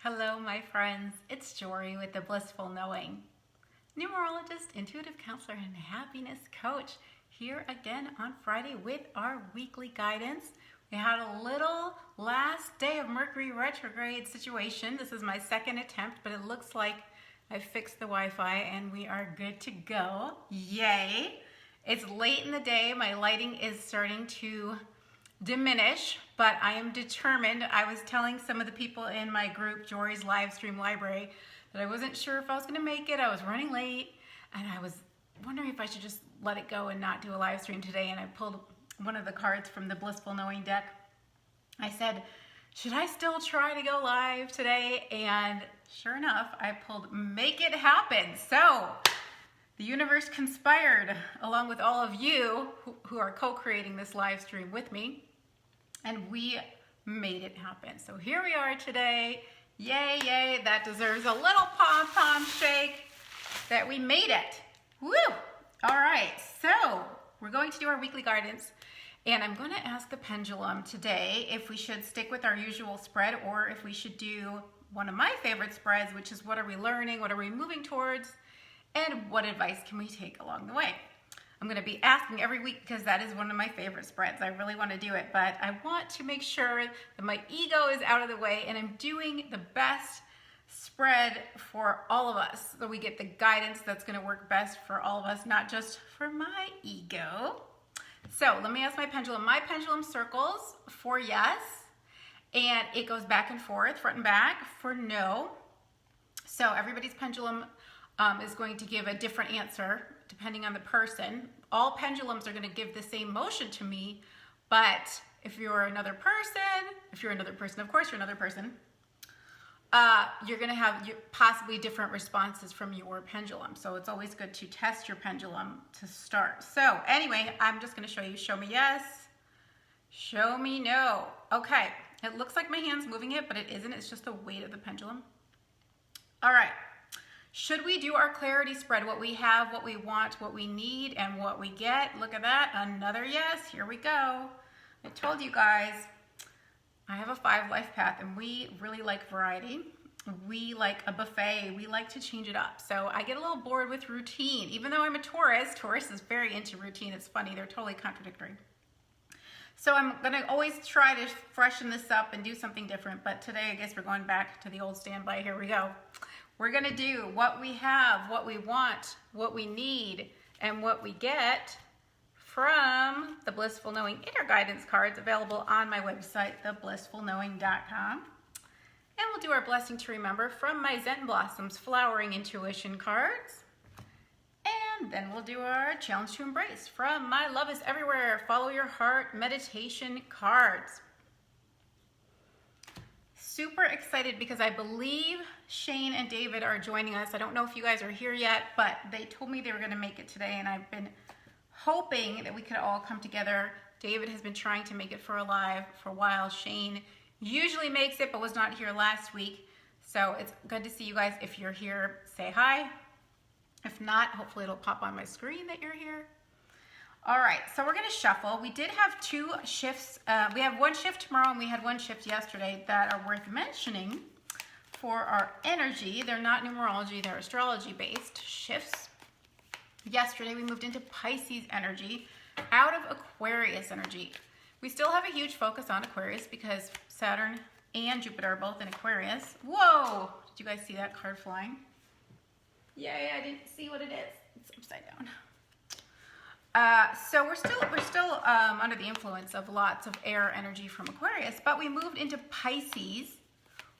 Hello, my friends. It's Jory with the Blissful Knowing, numerologist, intuitive counselor, and happiness coach, here again on Friday with our weekly guidance. We had a little last day of Mercury retrograde situation. This is my second attempt, but it looks like I fixed the Wi-Fi and we are good to go. Yay! It's late in the day. My lighting is starting to diminish, but I am determined. I was telling some of the people in my group, Jory's live stream library, that I wasn't sure if I was going to make it. I was running late and I was wondering if I should just let it go and not do a live stream today. And I pulled one of the cards from the Blissful Knowing deck. I said, should I still try to go live today? And sure enough, I pulled Make It Happen. So the universe conspired along with all of you who are co-creating this live stream with me, and we made it happen. So here we are today. Yay, yay. That deserves a little pom-pom shake that we made it. Woo! All right, so we're going to do our weekly guidance, and I'm going to ask the pendulum today if we should stick with our usual spread or if we should do one of my favorite spreads, which is what are we learning, what are we moving towards, and what advice can we take along the way. I'm going to be asking every week because that is one of my favorite spreads. I really want to do it, but I want to make sure that my ego is out of the way and I'm doing the best spread for all of us, so we get the guidance that's going to work best for all of us, not just for my ego. So let me ask my pendulum. My pendulum circles for yes, and it goes back and forth, front and back, for no. So everybody's pendulum is going to give a different answer depending on the person. All pendulums are going to give the same motion to me, but if you're another person, of course you're another person, you're going to have possibly different responses from your pendulum. So it's always good to test your pendulum to start. So anyway, I'm just going to show you. Show me yes, show me no. Okay, it looks like my hand's moving it, but it isn't. It's just the weight of the pendulum. All right. Should we do our clarity spread? What we have, what we want, what we need, and what we get. Look at that. Another yes. Here we go. I told you guys, I have a 5 life path, and we really like variety. We like a buffet. We like to change it up. So I get a little bored with routine. Even though I'm a Taurus, Taurus is very into routine. It's funny. They're totally contradictory. So I'm going to always try to freshen this up and do something different. But today, I guess we're going back to the old standby. Here we go. We're going to do what we have, what we want, what we need, and what we get from the Blissful Knowing Inner Guidance cards available on my website, theblissfulknowing.com. And we'll do our blessing to remember from my Zen Blossoms Flowering Intuition cards. And then we'll do our challenge to embrace from my Love is Everywhere, Follow Your Heart meditation cards. Super excited because I believe Shane and David are joining us. I don't know if you guys are here yet, but they told me they were going to make it today, and I've been hoping that we could all come together. David has been trying to make it for a live for a while. Shane usually makes it, but was not here last week. So it's good to see you guys. If you're here, say hi. If not, hopefully it'll pop on my screen that you're here. All right, so we're going to shuffle. We did have 2 shifts. We have 1 shift tomorrow, and we had 1 shift yesterday that are worth mentioning for our energy. They're not numerology, they're astrology-based shifts. Yesterday, we moved into Pisces energy out of Aquarius energy. We still have a huge focus on Aquarius because Saturn and Jupiter are both in Aquarius. Whoa! Did you guys see that card flying? Yay, I didn't see what it is. It's upside down. So we're still under the influence of lots of air energy from Aquarius, but we moved into Pisces,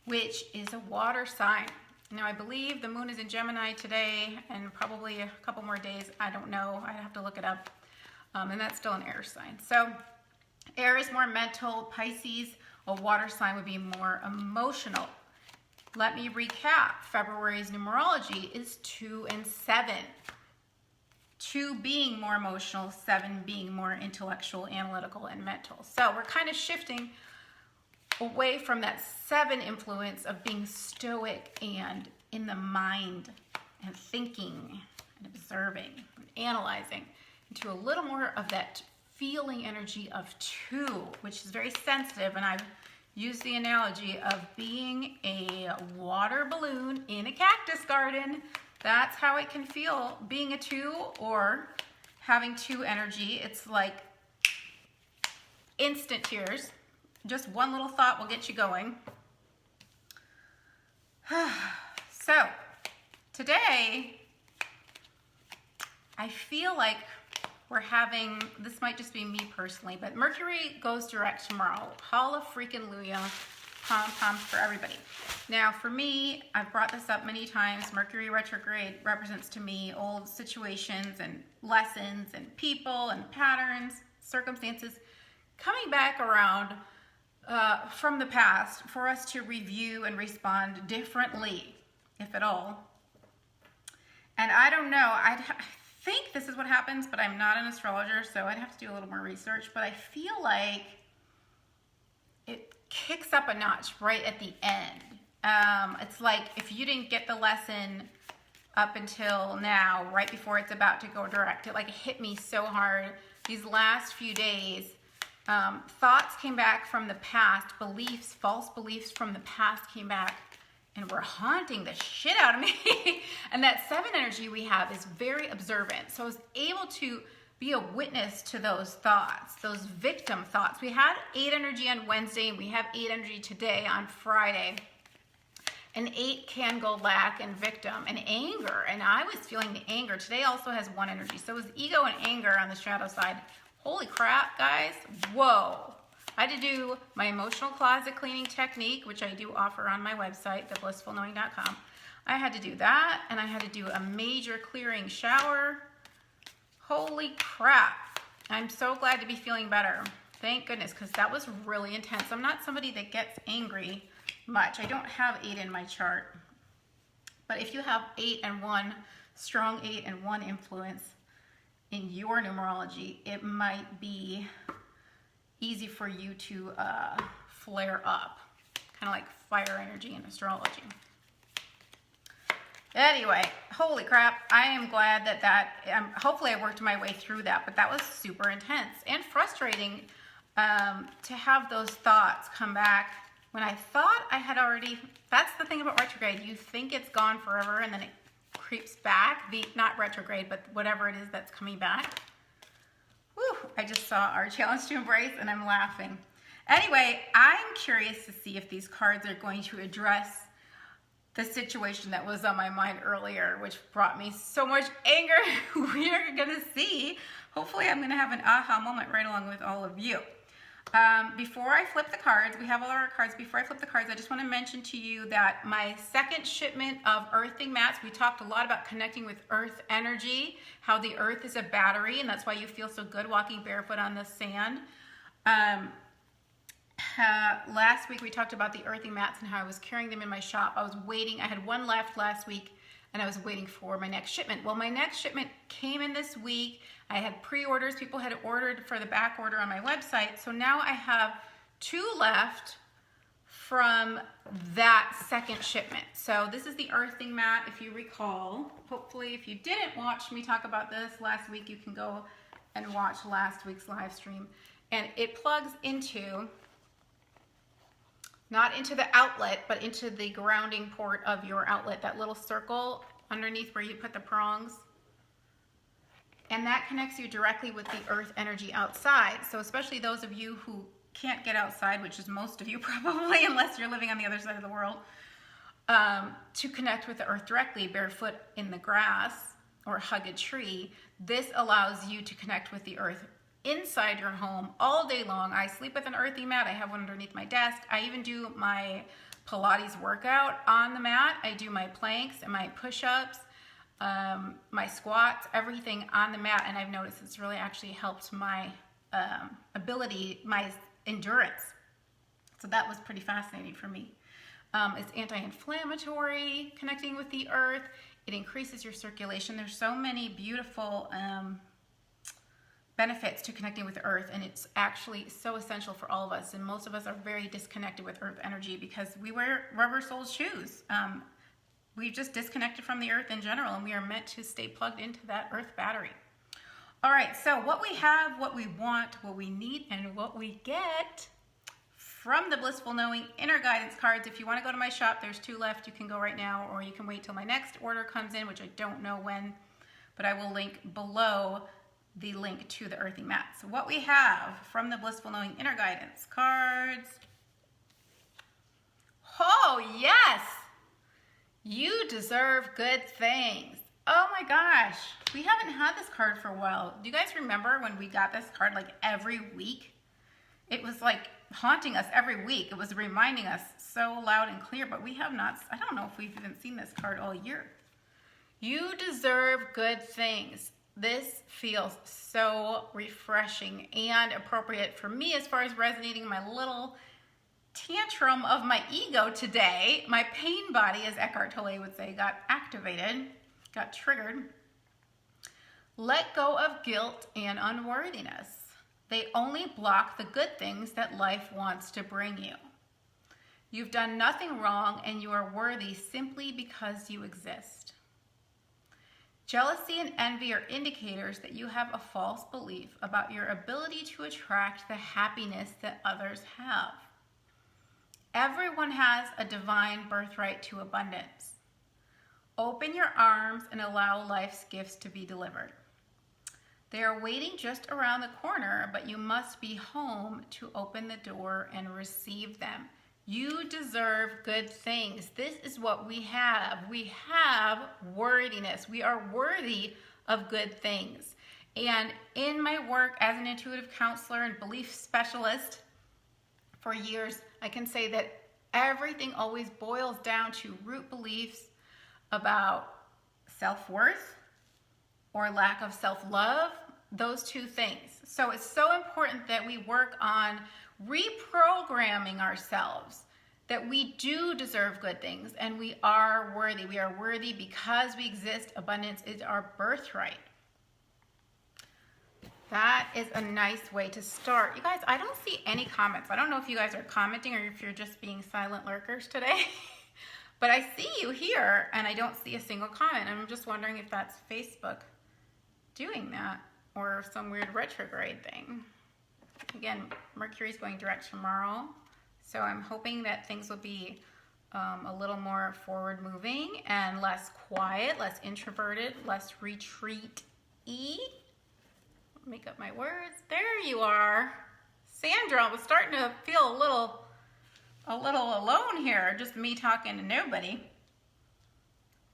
which is a water sign. Now I believe the moon is in Gemini today and probably a couple more days. I don't know. I have to look it up. And that's still an air sign. So air is more mental. Pisces, a water sign, would be more emotional. Let me recap. February's numerology is 2 and 7. 2 being more emotional, 7 being more intellectual, analytical, and mental. So we're kind of shifting away from that 7 influence of being stoic and in the mind and thinking and observing and analyzing into a little more of that feeling energy of 2, which is very sensitive, and I've use the analogy of being a water balloon in a cactus garden. That's how it can feel being a 2 or having 2 energy. It's like instant tears. Just one little thought will get you going. So today, I feel like we're having, this might just be me personally, but Mercury goes direct tomorrow. Hallelujah, pom-poms for everybody. Now for me, I've brought this up many times, Mercury retrograde represents to me old situations and lessons and people and patterns, circumstances coming back around from the past for us to review and respond differently, if at all. And I don't know, I think this is what happens, but I'm not an astrologer, so I'd have to do a little more research, but I feel like it kicks up a notch right at the end. It's like if you didn't get the lesson up until now, right before it's about to go direct, it like hit me so hard these last few days. Thoughts came back from the past, beliefs, false beliefs from the past came back and were haunting the shit out of me. And that 7 energy we have is very observant. So I was able to be a witness to those thoughts, those victim thoughts. We had 8 energy on Wednesday and we have 8 energy today on Friday. And 8 can go lack and victim and anger. And I was feeling the anger. Today also has 1 energy. So it was ego and anger on the shadow side. Holy crap, guys. Whoa. I had to do my emotional closet cleaning technique, which I do offer on my website, theblissfulknowing.com. I had to do that, and I had to do a major clearing shower. Holy crap. I'm so glad to be feeling better. Thank goodness, because that was really intense. I'm not somebody that gets angry much. I don't have 8 in my chart. But if you have 8 and 1, strong 8 and 1 influence in your numerology, it might be easy for you to flare up, kind of like fire energy in astrology. Anyway, holy crap, I am glad that hopefully I worked my way through that, but that was super intense and frustrating to have those thoughts come back when I thought I had already, that's the thing about retrograde, you think it's gone forever and then it creeps back, not retrograde, but whatever it is that's coming back. Whew, I just saw our challenge to embrace and I'm laughing. Anyway, I'm curious to see if these cards are going to address the situation that was on my mind earlier, which brought me so much anger. We are going to see. Hopefully I'm going to have an aha moment right along with all of you. Before I flip the cards, we have all our cards. Before I flip the cards, I just want to mention to you that my second shipment of earthing mats, we talked a lot about connecting with earth energy, how the earth is a battery, and that's why you feel so good walking barefoot on the sand. Last week we talked about the earthing mats and how I was carrying them in my shop. I was waiting. I had 1 left last week and I was waiting for my next shipment. Well, my next shipment came in this week. I had pre-orders. People had ordered for the back order on my website. So now I have 2 left from that second shipment. So this is the earthing mat, if you recall. Hopefully, if you didn't watch me talk about this last week, you can go and watch last week's live stream. And it plugs into, not into the outlet, but into the grounding port of your outlet, that little circle underneath where you put the prongs. And that connects you directly with the earth energy outside. So especially those of you who can't get outside, which is most of you probably, unless you're living on the other side of the world, to connect with the earth directly, barefoot in the grass or hug a tree, this allows you to connect with the earth inside your home all day long. I sleep with an earthy mat. I have one underneath my desk. I even do my Pilates workout on the mat. I do my planks and my push-ups, my squats, everything on the mat. And I've noticed it's really actually helped my ability, my endurance. So that was pretty fascinating for me. It's anti-inflammatory, connecting with the earth. It increases your circulation. There's so many beautiful benefits to connecting with the earth, and it's actually so essential for all of us. And most of us are very disconnected with earth energy because we wear rubber-soled shoes. We've just disconnected from the earth in general, and we are meant to stay plugged into that earth battery. All right, so what we have, what we want, what we need, and what we get from the Blissful Knowing Inner Guidance cards. If you want to go to my shop, there's 2 left. You can go right now, or you can wait till my next order comes in, which I don't know when, but I will link below the link to the earthing mat. So what we have from the Blissful Knowing Inner Guidance cards. Oh, yes! You deserve good things. Oh my gosh. We haven't had this card for a while. Do you guys remember when we got this card like every week? It was like haunting us every week. It was reminding us so loud and clear, but we have not, I don't know if we've even seen this card all year. You deserve good things. This feels so refreshing and appropriate for me as far as resonating my little tantrum of my ego today. My pain body, as Eckhart Tolle would say, got activated, got triggered. Let go of guilt and unworthiness. They only block the good things that life wants to bring you. You've done nothing wrong and you are worthy simply because you exist. Jealousy and envy are indicators that you have a false belief about your ability to attract the happiness that others have. Everyone has a divine birthright to abundance. Open your arms and allow life's gifts to be delivered. They are waiting just around the corner, but you must be home to open the door and receive them. You deserve good things. This is what we have. We have worthiness. We are worthy of good things. And in my work as an intuitive counselor and belief specialist for years, I can say that everything always boils down to root beliefs about self-worth or lack of self-love, those 2 things. So it's so important that we work on reprogramming ourselves that we do deserve good things and we are worthy. We are worthy because we exist. Abundance is our birthright. That is a nice way to start. You guys, I don't see any comments. I don't know if you guys are commenting or if you're just being silent lurkers today. But I see you here and I don't see a single comment. I'm just wondering if that's Facebook doing that or some weird retrograde thing. Again, Mercury's going direct tomorrow, so I'm hoping that things will be a little more forward moving and less quiet, less introverted, less retreat-y. Make up my words. There you are. Sandra, I was starting to feel a little alone here, just me talking to nobody.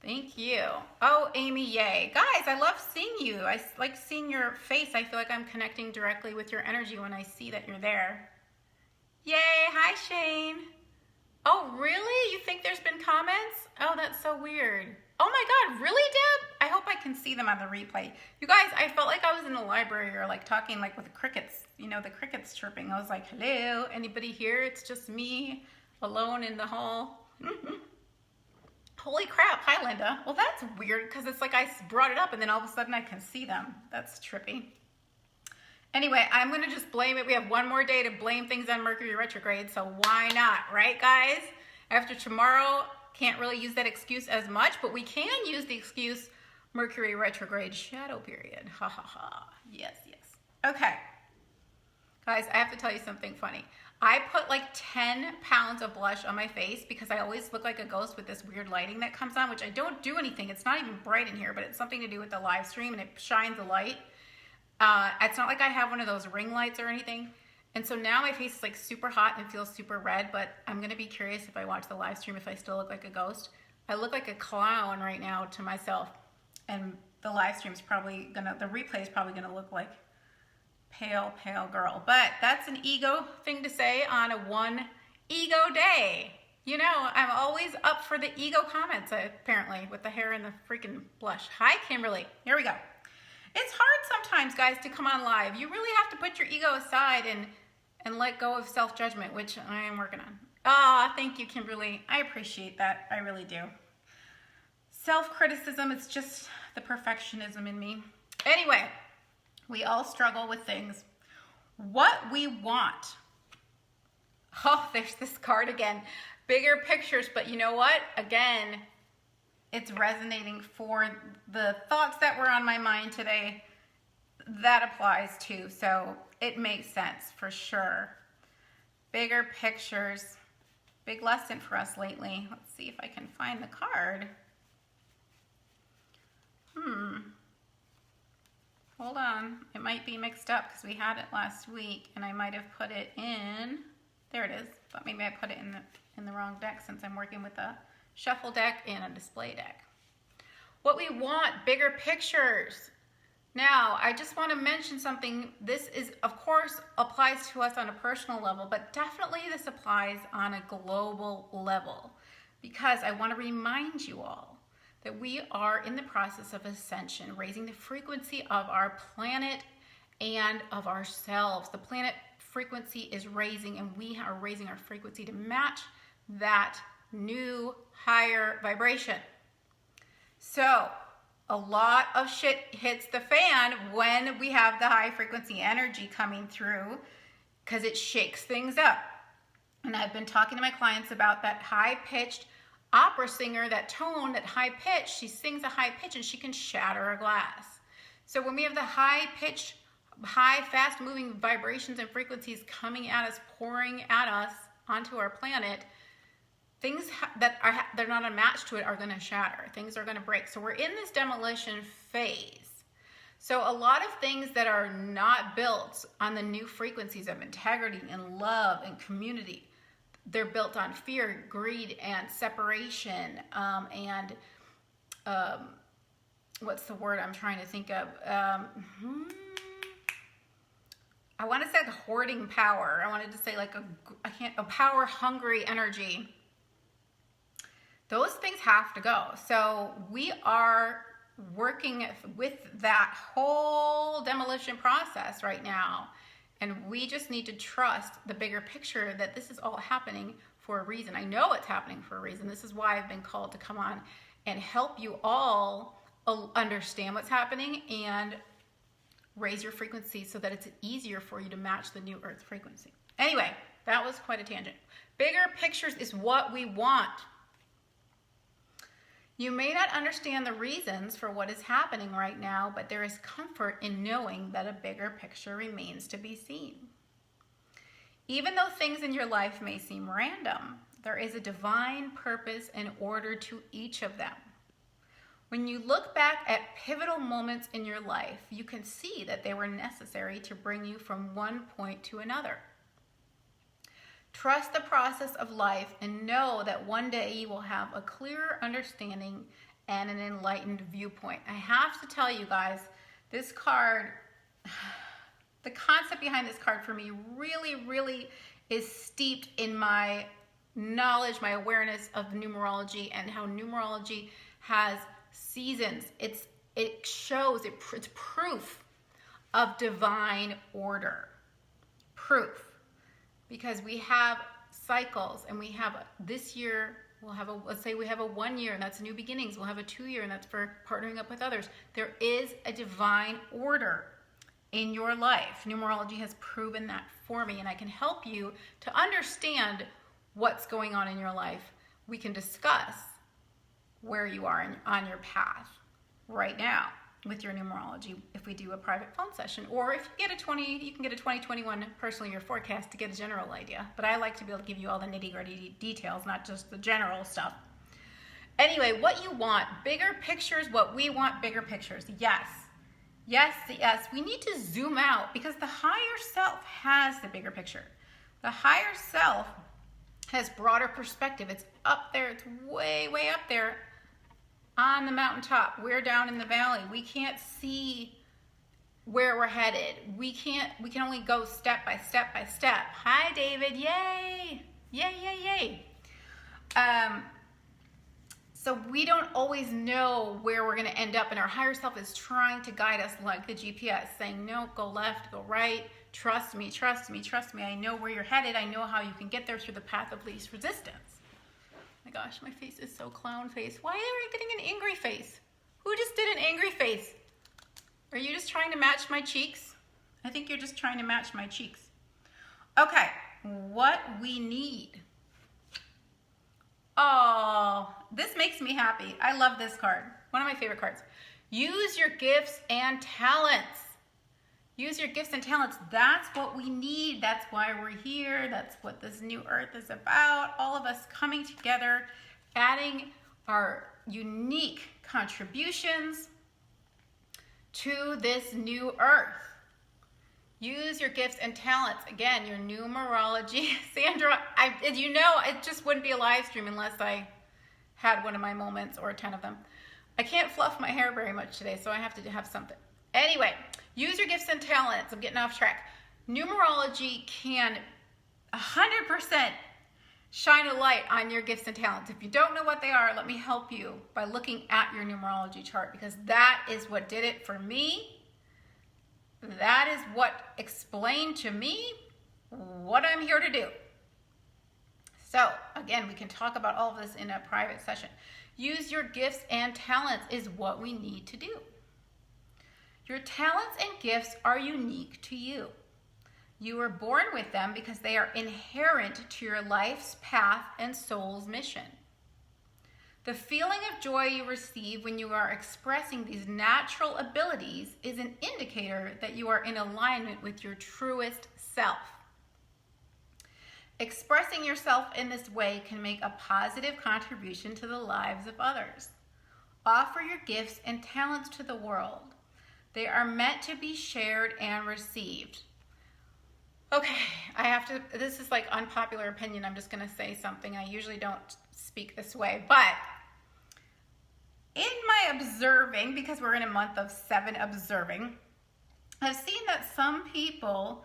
Thank you. Oh, Amy, yay. Guys, I love seeing you. I like seeing your face. I feel like I'm connecting directly with your energy when I see that you're there. Yay. Hi, Shane. Oh, really? You think there's been comments? Oh, that's so weird. Oh my God, really, Deb? I hope I can see them on the replay. You guys, I felt like I was in the library or like talking like with the crickets, you know, the crickets chirping. I was like, hello, anybody here? It's just me alone in the hall. Holy crap, hi Linda. Well, that's weird because it's like I brought it up and then all of a sudden I can see them. That's trippy. Anyway, I'm gonna just blame it. We have one more day to blame things on Mercury retrograde, so why not, right guys? After tomorrow, can't really use that excuse as much, but we can use the excuse Mercury retrograde shadow period. Ha ha ha. Yes, yes. Okay. Guys, I have to tell you something funny. I put like 10 pounds of blush on my face because I always look like a ghost with this weird lighting that comes on, which I don't do anything. It's not even bright in here, but it's something to do with the live stream and it shines a light. It's not like I have one of those ring lights or anything. And so now my face is like super hot and feels super red, but I'm going to be curious if I watch the live stream if I still look like a ghost. I look like a clown right now to myself, and the live stream's probably the replay is probably gonna look like pale girl. But that's an ego thing to say on a one ego day. You know, I'm always up for the ego comments, apparently, with the hair and the freaking blush. Hi, Kimberly. Here we go. It's hard sometimes, guys, to come on live. You really have to put your ego aside and let go of self-judgment, which I am working on. Ah, thank you, Kimberly. I appreciate that. I really do. Self-criticism, it's just the perfectionism in me. Anyway, we all struggle with things. What we want. Oh, there's this card again. Bigger pictures, but you know what? Again, it's resonating for the thoughts that were on my mind today. That applies too, so it makes sense for sure. bigger pictures. Big lesson for us lately. Let's see if I can find the card. Hold on. It might be mixed up because we had it last week and I might have put it in. There it is. But maybe I put it in the wrong deck since I'm working with a shuffle deck and a display deck. What we want, bigger pictures. Now, I just want to mention something. This is, of course, applies to us on a personal level, but definitely this applies on a global level because I want to remind you all that we are in the process of ascension, raising the frequency of our planet and of ourselves. The planet frequency is raising and we are raising our frequency to match that new higher vibration. So a lot of shit hits the fan when we have the high frequency energy coming through because it shakes things up. And I've been talking to my clients about that high-pitched opera singer, that tone, that high pitch. She sings a high pitch and she can shatter a glass. So when we have the high-pitched, high, fast-moving vibrations and frequencies coming at us, pouring at us onto our planet, things they're not unmatched to it are going to shatter. Things are going to break. So we're in this demolition phase. So a lot of things that are not built on the new frequencies of integrity and love and community, they're built on fear, greed, and separation, and what's the word I'm trying to think of? I want to say like hoarding power. I wanted to say like a power-hungry energy. Those things have to go. So we are working with that whole demolition process right now. And we just need to trust the bigger picture that this is all happening for a reason. I know it's happening for a reason. This is why I've been called to come on and help you all understand what's happening and raise your frequency so that it's easier for you to match the new Earth frequency. Anyway, that was quite a tangent. Bigger pictures is what we want. You may not understand the reasons for what is happening right now, but there is comfort in knowing that a bigger picture remains to be seen. Even though things in your life may seem random, there is a divine purpose and order to each of them. When you look back at pivotal moments in your life, you can see that they were necessary to bring you from one point to another. Trust the process of life and know that one day you will have a clearer understanding and an enlightened viewpoint. I have to tell you guys, this card, the concept behind this card for me really, really is steeped in my knowledge, my awareness of numerology and how numerology has seasons. It's proof of divine order. Proof. Because we have cycles and we have this year, let's say we have a 1 year and that's new beginnings. We'll have a 2 year and that's for partnering up with others. There is a divine order in your life. Numerology has proven that for me and I can help you to understand what's going on in your life. We can discuss where you are on your path right now with your numerology if we do a private phone session, or if you get you can get a 2021 personal year forecast to get a general idea. But I like to be able to give you all the nitty-gritty details, not just the general stuff. Anyway, what you want, bigger pictures, what we want, bigger pictures. Yes. Yes, yes. We need to zoom out because the higher self has the bigger picture. The higher self has broader perspective. It's up there. It's way, way up there on the mountaintop. We're down in the valley. We can't see where we're headed. We can only go step by step by step. Hi, David. Yay. Yay, yay, yay. So we don't always know where we're going to end up, and our higher self is trying to guide us like the GPS, saying, no, go left, go right. Trust me, trust me, trust me. I know where you're headed. I know how you can get there through the path of least resistance. My gosh, my face is so clown face. Why are you getting an angry face? Who just did an angry face? Are you just trying to match my cheeks? I think you're just trying to match my cheeks. Okay, what we need. Oh, this makes me happy. I love this card. One of my favorite cards. Use your gifts and talents. Use your gifts and talents. That's what we need. That's why we're here. That's what this new earth is about. All of us coming together, adding our unique contributions to this new earth. Use your gifts and talents. Again, your numerology. Sandra, it just wouldn't be a live stream unless I had one of my moments or 10 of them. I can't fluff my hair very much today, so I have to have something. Anyway, use your gifts and talents. I'm getting off track. Numerology can 100% shine a light on your gifts and talents. If you don't know what they are, let me help you by looking at your numerology chart, because that is what did it for me. That is what explained to me what I'm here to do. So again, we can talk about all of this in a private session. Use your gifts and talents is what we need to do. Your talents and gifts are unique to you. You were born with them because they are inherent to your life's path and soul's mission. The feeling of joy you receive when you are expressing these natural abilities is an indicator that you are in alignment with your truest self. Expressing yourself in this way can make a positive contribution to the lives of others. Offer your gifts and talents to the world. They are meant to be shared and received. Okay, this is like unpopular opinion. I'm just going to say something. I usually don't speak this way, but in my observing, because we're in a month of 7 observing, I've seen that some people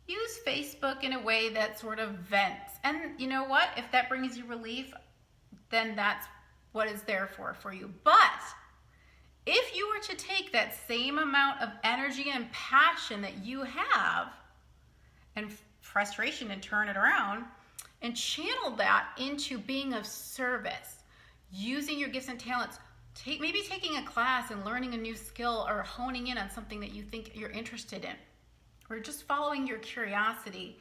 use Facebook in a way that sort of vents. And you know what? If that brings you relief, then that's what it's there for you. But if you were to take that same amount of energy and passion that you have and frustration and turn it around and channel that into being of service, using your gifts and talents, maybe taking a class and learning a new skill or honing in on something that you think you're interested in, or just following your curiosity.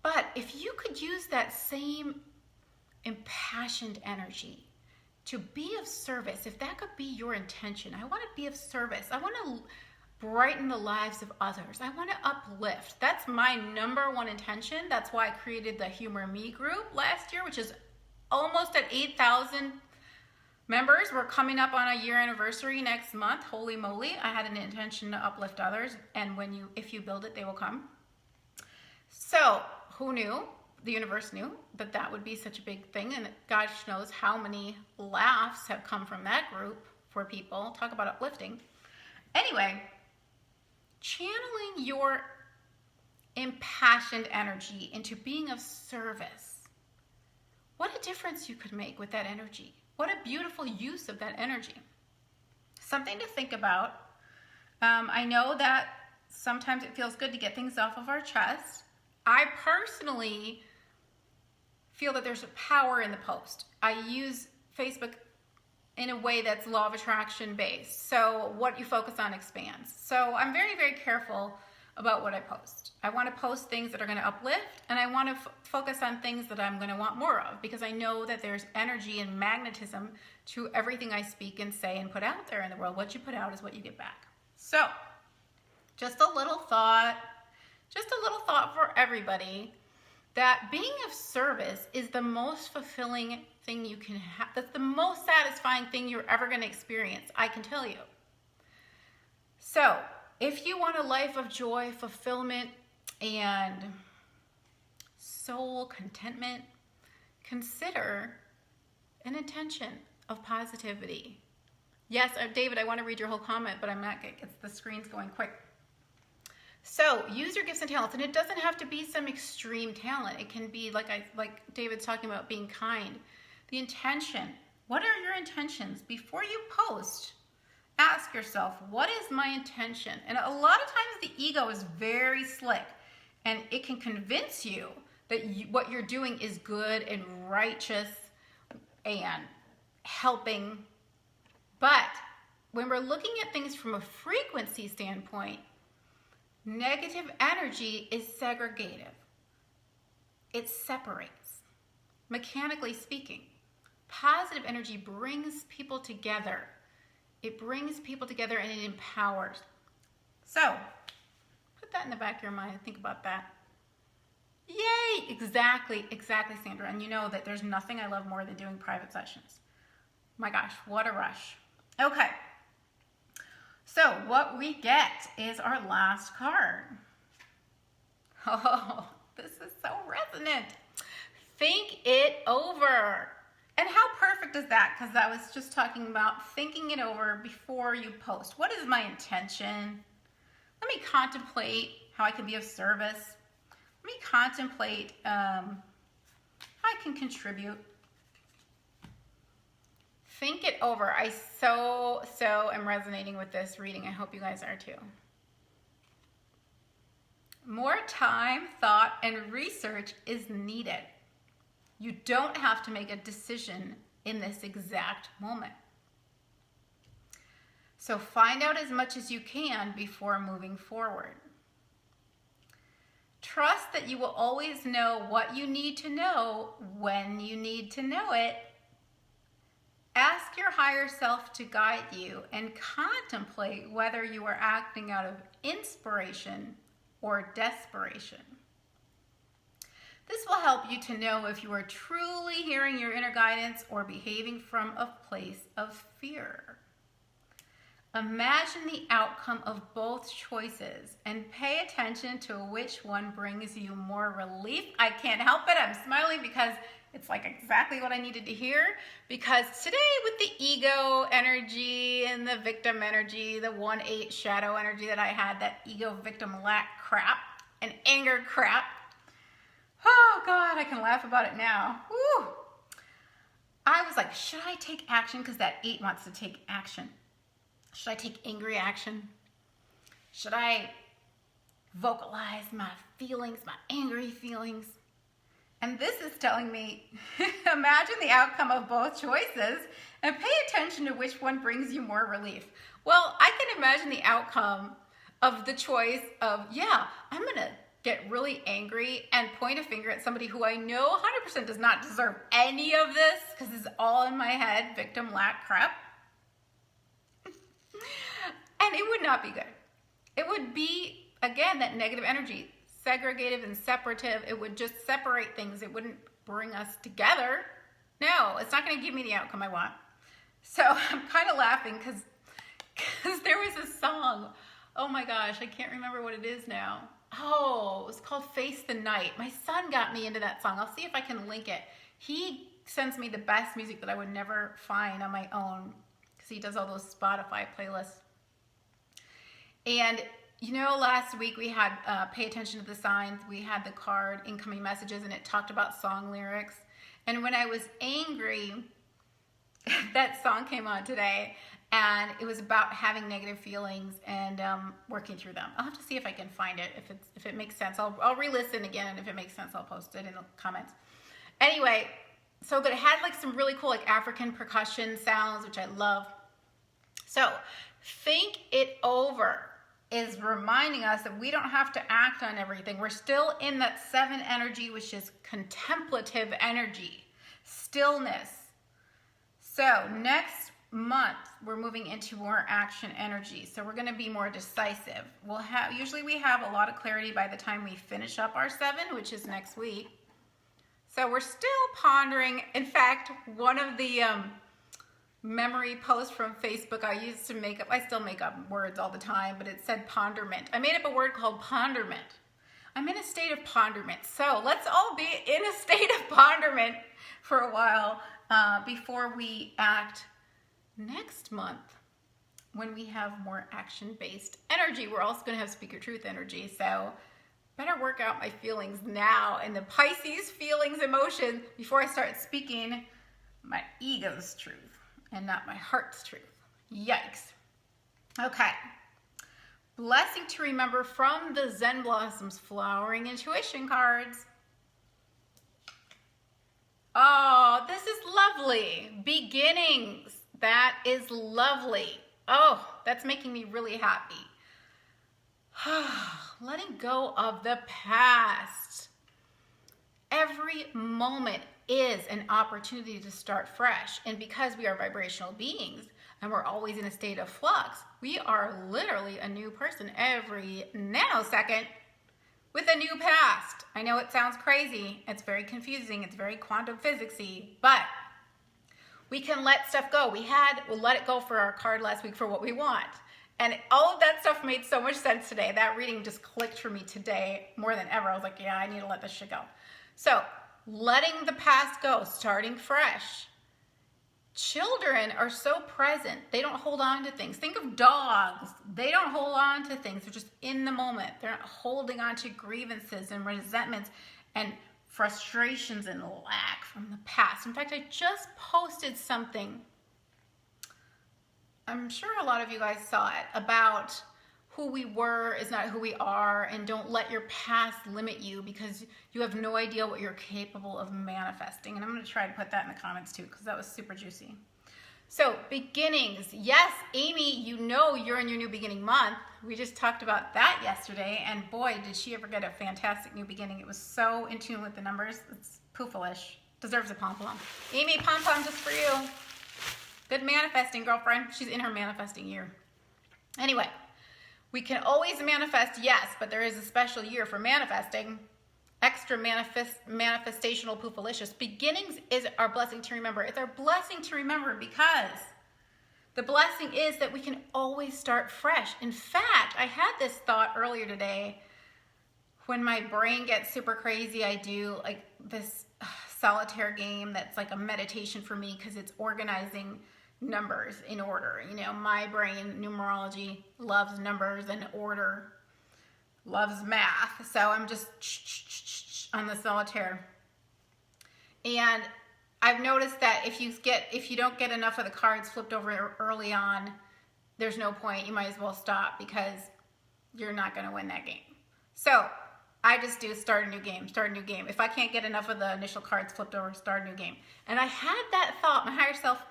But if you could use that same impassioned energy to be of service, if that could be your intention, I want to be of service. I want to brighten the lives of others. I want to uplift. That's my number one intention. That's why I created the Humor Me group last year, which is almost at 8,000 members. We're coming up on a year anniversary next month. Holy moly. I had an intention to uplift others. And if you build it, they will come. So who knew? The universe knew that would be such a big thing. And gosh knows how many laughs have come from that group for people. Talk about uplifting. Anyway, channeling your impassioned energy into being of service. What a difference you could make with that energy. What a beautiful use of that energy. Something to think about. I know that sometimes it feels good to get things off of our chest. I personally feel that there's a power in the post. I use Facebook in a way that's law of attraction based. So what you focus on expands. So I'm very, very careful about what I post. I want to post things that are going to uplift, and I want to focus on things that I'm going to want more of, because I know that there's energy and magnetism to everything I speak and say and put out there in the world. What you put out is what you get back. So just a little thought for everybody, that being of service is the most fulfilling thing you can have. That's the most satisfying thing you're ever going to experience, I can tell you. So if you want a life of joy, fulfillment, and soul contentment, consider an intention of positivity. Yes, David, I want to read your whole comment, but I'm not. The screen's going quick. So use your gifts and talents, and it doesn't have to be some extreme talent. It can be like David's talking about, being kind. The intention. What are your intentions? Before you post, ask yourself, what is my intention? And a lot of times the ego is very slick, and it can convince you that what you're doing is good and righteous and helping. But when we're looking at things from a frequency standpoint, negative energy is segregative. It separates. Mechanically speaking, positive energy brings people together. It brings people together and it empowers. So put that in the back of your mind. Think about that. Yay! Exactly, Sandra. And you know that there's nothing I love more than doing private sessions. My gosh, what a rush. Okay. So what we get is our last card. Oh, this is so resonant. Think it over. And how perfect is that? Because I was just talking about thinking it over before you post. What is my intention? Let me contemplate how I can be of service. Let me contemplate how I can contribute. Think it over. I so am resonating with this reading. I hope you guys are too. More time, thought, and research is needed. You don't have to make a decision in this exact moment. So find out as much as you can before moving forward. Trust that you will always know what you need to know when you need to know it. Ask your higher self to guide you and contemplate whether you are acting out of inspiration or desperation. This will help you to know if you are truly hearing your inner guidance or behaving from a place of fear. Imagine the outcome of both choices and pay attention to which one brings you more relief. I can't help it. I'm smiling because it's like exactly what I needed to hear. Because today with the ego energy and the victim energy, the 1-8 shadow energy that I had, that ego victim lack crap and anger crap. Oh God, I can laugh about it now. Woo. I was like, should I take action? Because that 8 wants to take action. Should I take angry action? Should I vocalize my feelings, my angry feelings? And this is telling me, imagine the outcome of both choices and pay attention to which one brings you more relief. Well, I can imagine the outcome of the choice of, yeah, I'm going to get really angry and point a finger at somebody who I know 100% does not deserve any of this because it's all in my head, victim lack crap. And it would not be good. It would be, again, that negative energy, segregative and separative. It would just separate things. It wouldn't bring us together. No, it's not going to give me the outcome I want. So I'm kind of laughing because there was a song. Oh my gosh, I can't remember what it is now. Oh, it was called Face the Night. My son got me into that song. I'll see if I can link it. He sends me the best music that I would never find on my own because he does all those Spotify playlists. And you know, last week we had pay attention to the signs. We had the card, incoming messages, and it talked about song lyrics. And when I was angry, that song came on today, and it was about having negative feelings and working through them. I'll have to see if I can find it. If it makes sense, I'll re-listen again, and if it makes sense, I'll post it in the comments. Anyway, so that it had like some really cool like African percussion sounds, which I love. So think it over is reminding us that we don't have to act on everything. We're still in that 7 energy, which is contemplative energy, stillness. So next month, we're moving into more action energy. So we're going to be more decisive. Usually we have a lot of clarity by the time we finish up our 7, which is next week. So we're still pondering. In fact, one of the memory post from Facebook I used to make up, I still make up words all the time, but it said ponderment. I made up a word called ponderment. I'm in a state of ponderment. So let's all be in a state of ponderment for a while before we act next month when we have more action-based energy. We're also going to have Speak Your Truth energy. So better work out my feelings now and the Pisces feelings, emotion before I start speaking my ego's truth and not my heart's truth. Yikes. Okay. Blessing to remember from the Zen Blossoms Flowering Intuition cards. Oh, this is lovely. Beginnings. That is lovely. Oh, that's making me really happy. Letting go of the past. Every moment is an opportunity to start fresh. And because we are vibrational beings, and we're always in a state of flux. We are literally a new person every nanosecond with a new past. I know it sounds crazy. It's very confusing. It's very quantum physics-y, but we can let stuff go. We'll let it go for our card last week for what we want. And all of that stuff made so much sense today. That reading just clicked for me today more than ever. I was like, yeah, I need to let this shit go. So letting the past go, starting fresh. Children are so present. They don't hold on to things. Think of dogs. They don't hold on to things. They're just in the moment. They're not holding on to grievances and resentments and frustrations and lack from the past. In fact, I just posted something. I'm sure a lot of you guys saw it, about who we were is not who we are, and don't let your past limit you because you have no idea what you're capable of manifesting. And I'm going to try to put that in the comments too because that was super juicy. So beginnings. Yes, Amy, you know you're in your new beginning month. We just talked about that yesterday, and boy, did she ever get a fantastic new beginning. It was so in tune with the numbers. It's poofalish. Deserves a pom-pom. Amy, pom-pom just for you. Good manifesting, girlfriend. She's in her manifesting year. Anyway, we can always manifest, yes, but there is a special year for manifesting. Extra manifestational poofalicious. Beginnings is our blessing to remember. It's our blessing to remember because the blessing is that we can always start fresh. In fact, I had this thought earlier today. When my brain gets super crazy, I do like this solitaire game that's like a meditation for me because it's organizing numbers in order. You know, my brain, numerology, loves numbers and order, loves math. So I'm just on the solitaire. And I've noticed that if you don't get enough of the cards flipped over early on, there's no point. You might as well stop because you're not going to win that game. So I just do start a new game. If I can't get enough of the initial cards flipped over, start a new game. And I had that thought. My higher self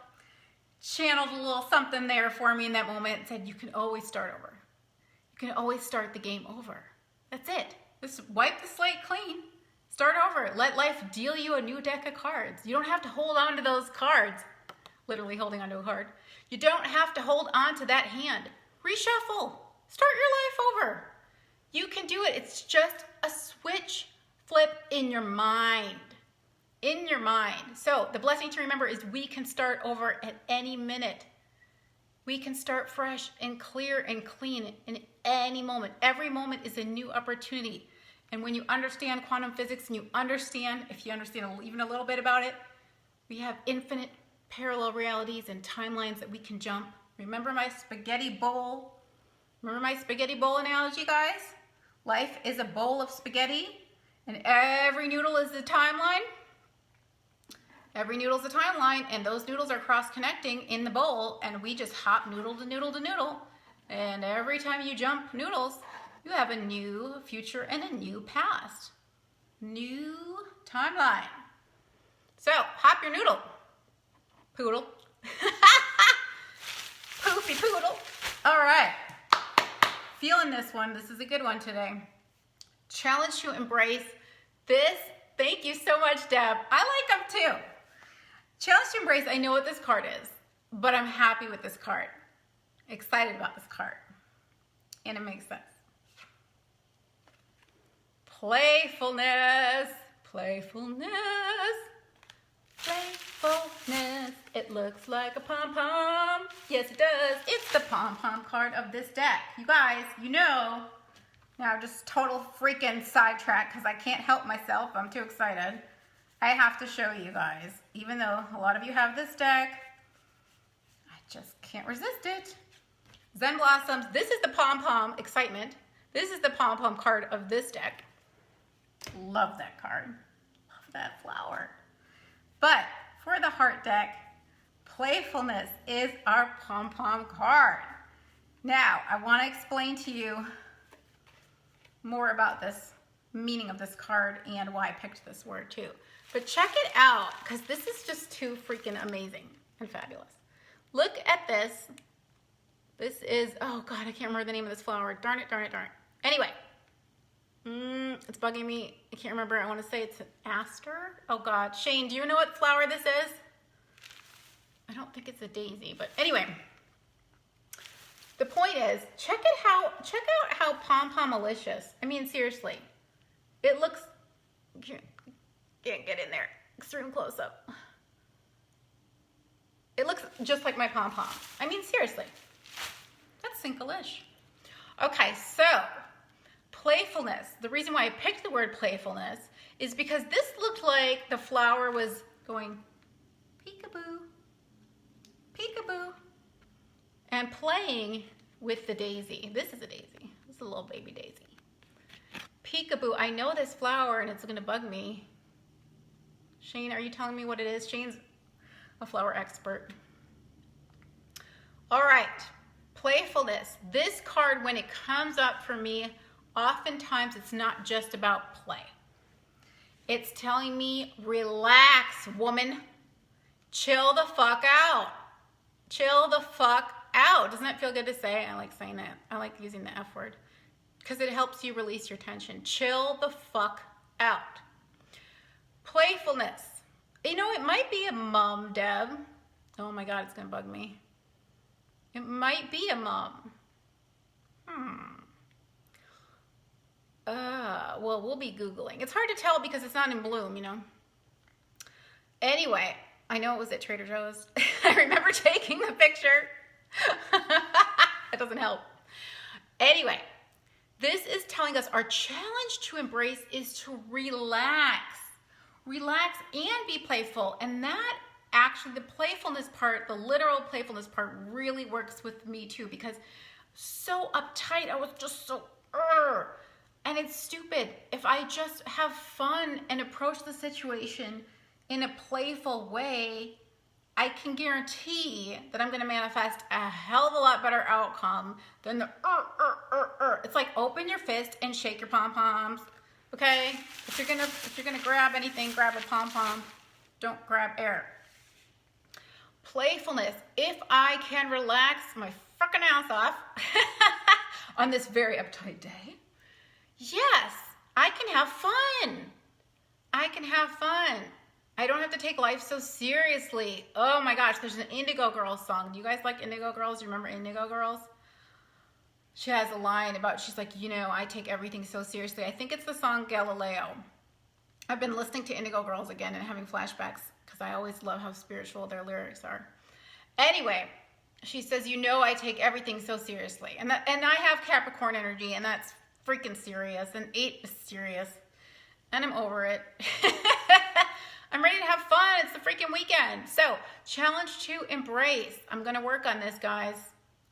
channeled a little something there for me in that moment and said, you can always start over. You can always start the game over. That's it. Just wipe the slate clean. Start over. Let life deal you a new deck of cards. You don't have to hold on to those cards. Literally holding onto a card. You don't have to hold on to that hand. Reshuffle. Start your life over. You can do it. It's just a switch flip in your mind. In your mind. So the blessing to remember is we can start over at any minute. We can start fresh and clear and clean in any moment. Every moment is a new opportunity. And when you understand quantum physics and if you understand even a little bit about it, we have infinite parallel realities and timelines that we can jump. Remember my spaghetti bowl? Remember my spaghetti bowl analogy, guys? Life is a bowl of spaghetti, and every noodle is a timeline. Every noodle's a timeline, and those noodles are cross-connecting in the bowl, and we just hop noodle to noodle to noodle. And every time you jump noodles, you have a new future and a new past. New timeline. So, hop your noodle. Poodle. Poofy poodle. All right. Feeling this one. This is a good one today. Challenge to embrace this. Thank you so much, Deb. I like them too. Challenge to embrace. I know what this card is, but I'm happy with this card. Excited about this card. And it makes sense. Playfulness. Playfulness. Playfulness. It looks like a pom-pom. Yes, it does. It's the pom-pom card of this deck. You guys, you know. Now, just total freaking sidetrack because I can't help myself. I'm too excited. I have to show you guys. Even though a lot of you have this deck, I just can't resist it. Zen Blossoms. This is the pom-pom excitement. This is the pom-pom card of this deck. Love that card. Love that flower. But for the heart deck, Playfulness is our pom-pom card. Now, I want to explain to you more about this meaning of this card and why I picked this word too. But check it out, because this is just too freaking amazing and fabulous. Look at this. This is, oh God, I can't remember the name of this flower. Darn it, darn it, darn it. Anyway, it's bugging me. I can't remember. I want to say it's an aster. Oh God, Shane, do you know what flower this is? I don't think it's a daisy, but anyway, The point is, check out how pom-pom-alicious. I mean, seriously. It looks, can't get in there. Extreme close up. It looks just like my pom-pom. I mean, seriously. That's Sinkalish. Okay, so playfulness. The reason why I picked the word playfulness is because this looked like the flower was going peekaboo, peekaboo, and playing with the daisy. This is a daisy. This is a little baby daisy. Peekaboo. I know this flower and it's going to bug me. Shane, are you telling me what it is? Shane's a flower expert. All right. Playfulness. This card, when it comes up for me, oftentimes it's not just about play. It's telling me, relax, woman. Chill the fuck out. Chill the fuck out. Doesn't that feel good to say? I like saying that. I like using the F word because it helps you release your tension. Chill the fuck out. Playfulness. You know, it might be a mom, Deb. Oh my God, it's going to bug me. It might be a mom. Well, we'll be Googling. It's hard to tell because it's not in bloom, you know. Anyway, I know it was at Trader Joe's. I remember taking the picture. It doesn't help. Anyway, this is telling us our challenge to embrace is to relax. Relax and be playful. And that actually, the playfulness part, the literal playfulness part really works with me too, because so uptight, I was just so, and it's stupid. If I just have fun and approach the situation in a playful way, I can guarantee that I'm going to manifest a hell of a lot better outcome than the It's like open your fist and shake your pom-poms. Okay? If you're gonna grab anything, grab a pom-pom. Don't grab air. Playfulness. If I can relax my fucking ass off on this very uptight day, yes, I can have fun. I can have fun. I don't have to take life so seriously. Oh my gosh, there's an Indigo Girls song. Do you guys like Indigo Girls? Do you remember Indigo Girls? She has a line about, she's like, you know, I take everything so seriously. I think it's the song Galileo. I've been listening to Indigo Girls again and having flashbacks because I always love how spiritual their lyrics are. Anyway, she says, you know, I take everything so seriously. And I have Capricorn energy, and that's freaking serious. And 8 is serious. And I'm over it. I'm ready to have fun. It's the freaking weekend. So, challenge to embrace. I'm going to work on this, guys.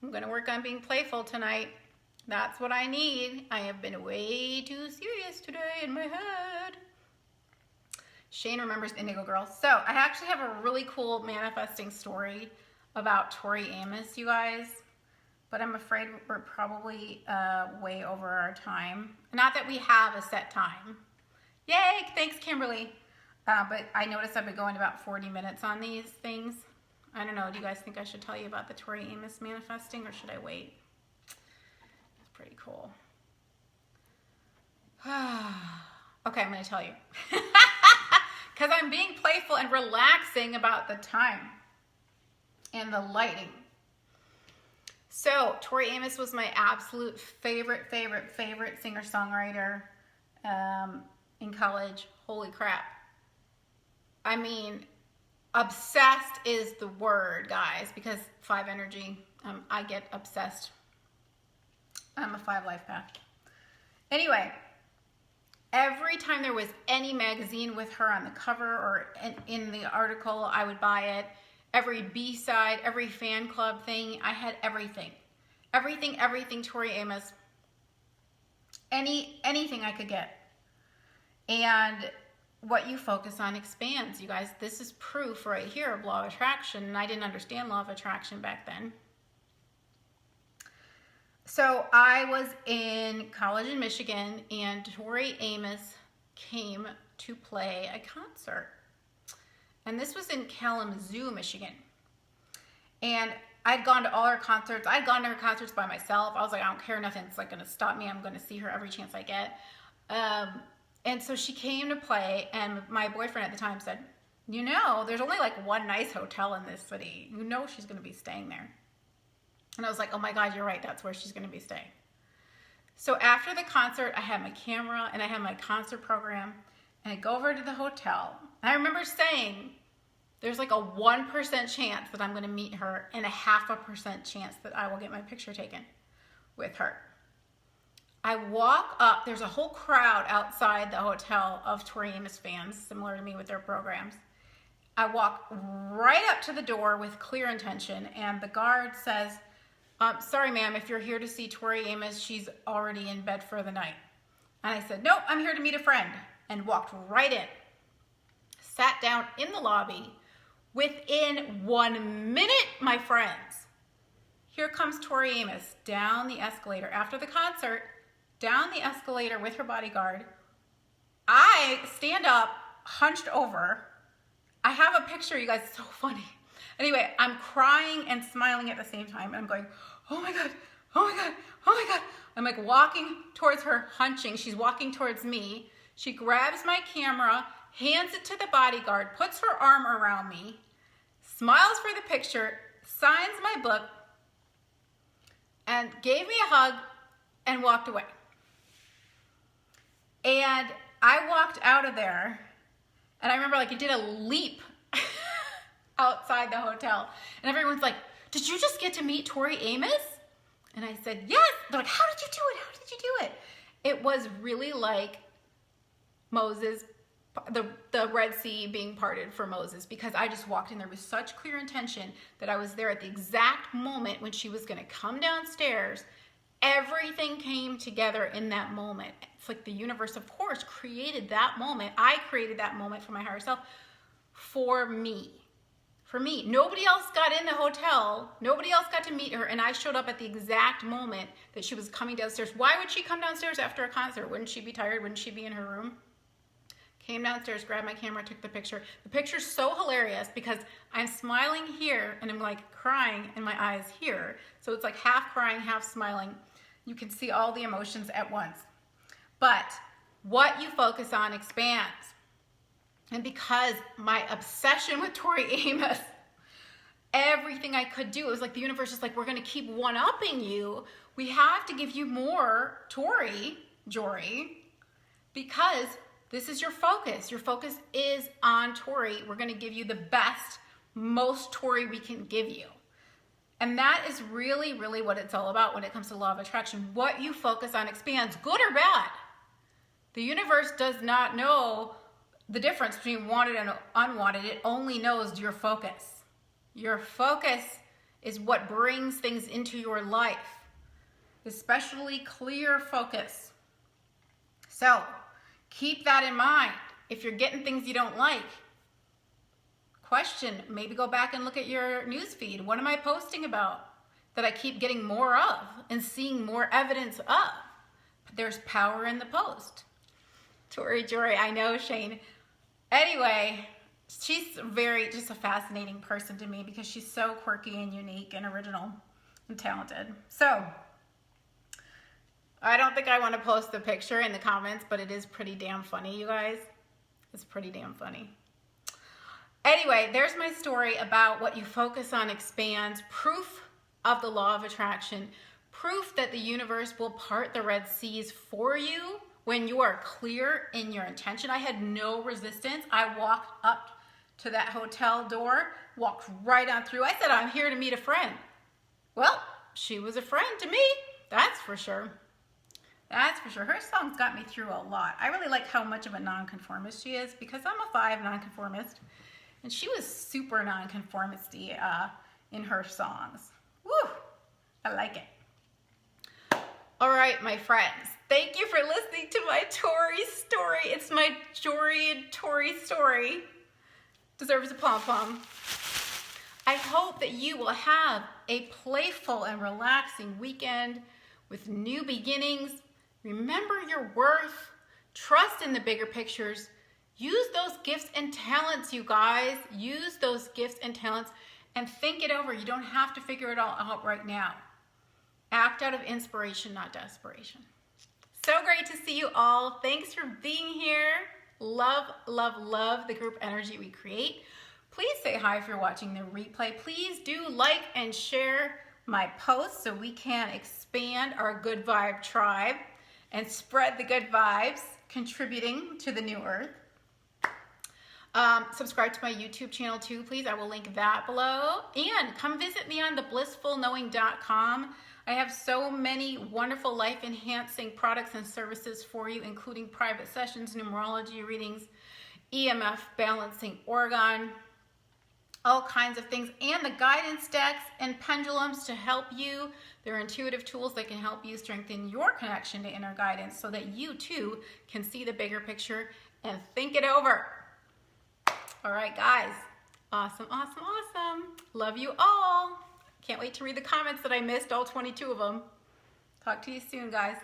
I'm going to work on being playful tonight. That's what I need. I have been way too serious today in my head. Shane remembers Indigo Girls. So, I actually have a really cool manifesting story about Tori Amos, you guys. But I'm afraid we're probably way over our time. Not that we have a set time. Yay! Thanks, Kimberly. But I noticed I've been going about 40 minutes on these things. I don't know. Do you guys think I should tell you about the Tori Amos manifesting, or should I wait? It's pretty cool. Okay, I'm going to tell you. Because I'm being playful and relaxing about the time and the lighting. So, Tori Amos was my absolute favorite singer-songwriter in college. Holy crap. I mean, obsessed is the word, guys, because 5 energy, I get obsessed. I'm a 5 life path. Anyway, every time there was any magazine with her on the cover or in the article, I would buy it. Every B-side, every fan club thing, I had everything. Everything Tori Amos. Anything I could get. And what you focus on expands, you guys. This is proof right here of law of attraction, and I didn't understand law of attraction back then. So I was in college in Michigan, and Tori Amos came to play a concert. And this was in Kalamazoo, Michigan. And I'd gone to all her concerts. I'd gone to her concerts by myself. I was like, I don't care, nothing's like going to stop me. I'm going to see her every chance I get. And so she came to play, and my boyfriend at the time said, you know, there's only like one nice hotel in this city. You know she's going to be staying there. And I was like, oh my God, you're right. That's where she's going to be staying. So after the concert, I had my camera and I had my concert program, and I go over to the hotel. And I remember saying, there's like a 1% chance that I'm going to meet her and a 0.5% chance that I will get my picture taken with her. I walk up, there's a whole crowd outside the hotel of Tori Amos fans, similar to me with their programs. I walk right up to the door with clear intention, and the guard says, sorry, ma'am, if you're here to see Tori Amos, she's already in bed for the night. And I said, nope, I'm here to meet a friend, and walked right in. Sat down in the lobby. Within 1 minute, my friends, here comes Tori Amos down the escalator. After the concert, down the escalator with her bodyguard. I stand up, hunched over. I have a picture, you guys, it's so funny. Anyway, I'm crying and smiling at the same time. And I'm going, oh my God, oh my God, oh my God. I'm like walking towards her, hunching. She's walking towards me. She grabs my camera, hands it to the bodyguard, puts her arm around me, smiles for the picture, signs my book, and gave me a hug and walked away. And I walked out of there, and I remember like it did a leap outside the hotel. And everyone's like, did you just get to meet Tori Amos? And I said, yes. They're like, how did you do it? How did you do it? It was really like Moses, the Red Sea being parted for Moses, because I just walked in there with such clear intention that I was there at the exact moment when she was going to come downstairs. Everything came together in that moment. It's like the universe, of course, created that moment. I created that moment for my higher self for me. For me. Nobody else got in the hotel. Nobody else got to meet her, and I showed up at the exact moment that she was coming downstairs. Why would she come downstairs after a concert? Wouldn't she be tired? Wouldn't she be in her room? Came downstairs, grabbed my camera, took the picture. The picture's so hilarious because I'm smiling here and I'm like crying in my eyes here. So it's like half crying, half smiling. You can see all the emotions at once. But what you focus on expands. And because my obsession with Tori Amos, everything I could do, it was like the universe is like, we're going to keep one-upping you. We have to give you more Tori, Jory, because this is your focus. Your focus is on Tori. We're going to give you the best, most Tori we can give you. And that is really, really what it's all about when it comes to law of attraction. What you focus on expands, good or bad. The universe does not know the difference between wanted and unwanted. It only knows your focus. Your focus is what brings things into your life, especially clear focus. So keep that in mind. If you're getting things you don't like, question, maybe go back and look at your news feed. What am I posting about that I keep getting more of and seeing more evidence of? There's power in the post. Tori Jory, I know, Shane. Anyway, she's just a fascinating person to me because she's so quirky and unique and original and talented. So I don't think I want to post the picture in the comments, but it is pretty damn funny, you guys. It's pretty damn funny. Anyway, there's my story about what you focus on expands, proof of the law of attraction, proof that the universe will part the Red Seas for you when you are clear in your intention. I had no resistance. I walked up to that hotel door, walked right on through. I said, I'm here to meet a friend. Well, she was a friend to me, that's for sure. That's for sure. Her songs got me through a lot. I really like how much of a nonconformist she is because I'm a 5 nonconformist. And she was super nonconformisty in her songs. Woo! I like it. All right, my friends. Thank you for listening to my Tori story. It's my Jory and Tori story. Deserves a pom-pom. I hope that you will have a playful and relaxing weekend with new beginnings. Remember your worth. Trust in the bigger pictures. Use those gifts and talents, you guys. Use those gifts and talents and think it over. You don't have to figure it all out right now. Act out of inspiration, not desperation. So great to see you all. Thanks for being here. Love, love, love the group energy we create. Please say hi if you're watching the replay. Please do like and share my posts so we can expand our good vibe tribe and spread the good vibes, contributing to the new earth. Subscribe to my YouTube channel too, please. I will link that below. And come visit me on theblissfulknowing.com. I have so many wonderful life-enhancing products and services for you, including private sessions, numerology readings, EMF balancing organ, all kinds of things, and the guidance decks and pendulums to help you. They're intuitive tools that can help you strengthen your connection to inner guidance so that you too can see the bigger picture and think it over. All right, guys. Awesome, awesome, awesome. Love you all. Can't wait to read the comments that I missed, all 22 of them. Talk to you soon, guys.